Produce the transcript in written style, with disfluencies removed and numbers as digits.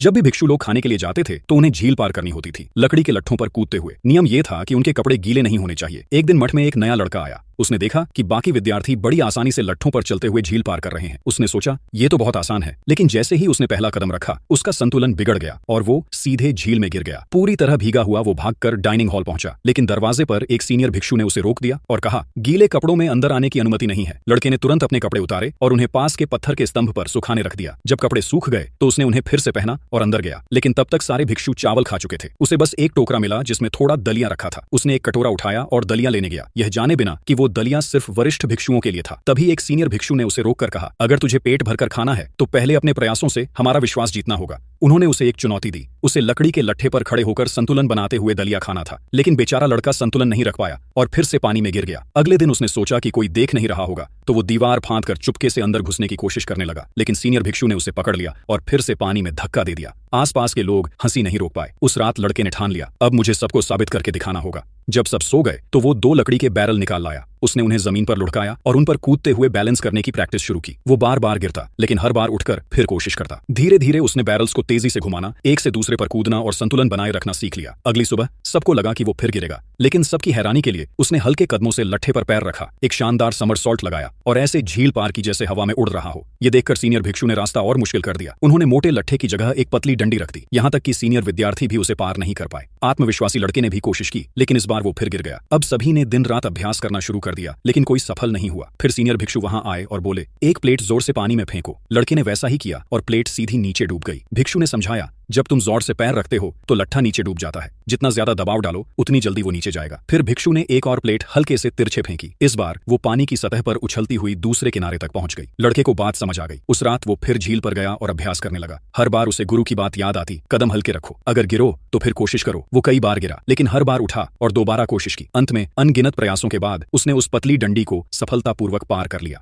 जब भी भिक्षु लोग खाने के लिए जाते थे तो उन्हें झील पार करनी होती थी, लकड़ी के लट्ठों पर कूदते हुए। नियम ये था कि उनके कपड़े गीले नहीं होने चाहिए। एक दिन मठ में एक नया लड़का आया। उसने देखा कि बाकी विद्यार्थी बड़ी आसानी से लट्ठों पर चलते हुए झील पार कर रहे हैं। उसने सोचा ये तो बहुत आसान है, लेकिन जैसे ही उसने पहला कदम रखा उसका संतुलन बिगड़ गया और वो सीधे झील में गिर गया। पूरी तरह भीगा हुआ वो भागकर डाइनिंग हॉल पहुंचा, लेकिन दरवाजे पर एक सीनियर भिक्षु ने उसे रोक दिया और कहा, गीले कपड़ों में अंदर आने की अनुमति नहीं है। लड़के ने तुरंत अपने कपड़े उतारे और उन्हें पास के पत्थर के स्तंभ पर सुखाने रख दिया। जब कपड़े सूख गए तो उसने उन्हें फिर से पहना और अंदर गया, लेकिन तब तक सारे भिक्षु चावल खा चुके थे। उसे बस एक टोकरा मिला जिसमें थोड़ा दलिया रखा था। उसने एक कटोरा उठाया और दलिया लेने गया, यह जाने बिना कि वो दलिया सिर्फ वरिष्ठ भिक्षुओं के लिए था। तभी एक सीनियर भिक्षु ने उसे रोककर कहा, अगर तुझे पेट भरकर खाना है तो पहले अपने प्रयासों से हमारा विश्वास जीतना होगा। उन्होंने उसे एक चुनौती दी। उसे लकड़ी के लट्ठे पर खड़े होकर संतुलन बनाते हुए दलिया खाना था, लेकिन बेचारा लड़का संतुलन नहीं रख पाया और फिर से पानी में गिर गया। अगले दिन उसने सोचा कि कोई देख नहीं रहा होगा, तो वो दीवार फांदकर चुपके से अंदर घुसने की कोशिश करने लगा, लेकिन सीनियर भिक्षु ने उसे पकड़ लिया और फिर से पानी में धक्का दे दिया। आसपास के लोग हंसी नहीं रोक पाए। उस रात लड़के ने ठान लिया, अब मुझे सबको साबित करके दिखाना होगा। जब सब सो गए तो वो 2 लकड़ी के बैरल निकाल लाया। उसने उन्हें जमीन पर लुढ़काया और उन पर कूदते हुए बैलेंस करने की प्रैक्टिस शुरू की। वो बार बार गिरता, लेकिन हर बार उठकर फिर कोशिश करता। धीरे धीरे उसने बैरल्स को तेजी से घुमाना, एक से दूसरे पर कूदना और संतुलन बनाए रखना सीख लिया। अगली सुबह सबको लगा कि वो फिर गिरेगा, लेकिन सबकी हैरानी के लिए उसने हल्के कदमों से लट्ठे पर पैर रखा, एक शानदार समरसॉल्ट लगाया और ऐसे झील पार की जैसे हवा में उड़ रहा हो। ये देखकर सीनियर भिक्षु ने रास्ता और मुश्किल कर दिया। उन्होंने मोटे लट्ठे की जगह एक पतली डंडी रख दी, यहाँ तक कि सीनियर विद्यार्थी भी उसे पार नहीं कर पाए। आत्मविश्वासी लड़के ने भी कोशिश की, लेकिन इस बार वो फिर गिर गया। अब सभी ने दिन रात अभ्यास करना शुरू कर दिया, लेकिन कोई सफल नहीं हुआ। फिर सीनियर भिक्षु वहां आए और बोले, एक प्लेट जोर से पानी में फेंको। लड़के ने वैसा ही किया और प्लेट सीधी नीचे डूब गई। भिक्षु ने समझाया, जब तुम जोर से पैर रखते हो तो लट्ठा नीचे डूब जाता है, जितना ज्यादा दबाव डालो उतनी जल्दी वो नीचे जाएगा। फिर भिक्षु ने एक और प्लेट हल्के से तिरछे फेंकी। इस बार वो पानी की सतह पर उछलती हुई दूसरे किनारे तक पहुंच गई। लड़के को बात समझ आ गई। उस रात वो फिर झील पर गया और अभ्यास करने लगा। हर बार उसे गुरु की बात याद आती, कदम हल्के रखो, अगर गिरो तो फिर कोशिश करो। वो कई बार गिरा, लेकिन हर बार उठा और दोबारा कोशिश की। अंत में अनगिनत प्रयासों के बाद उसने उस पतली डंडी को सफलतापूर्वक पार कर लिया।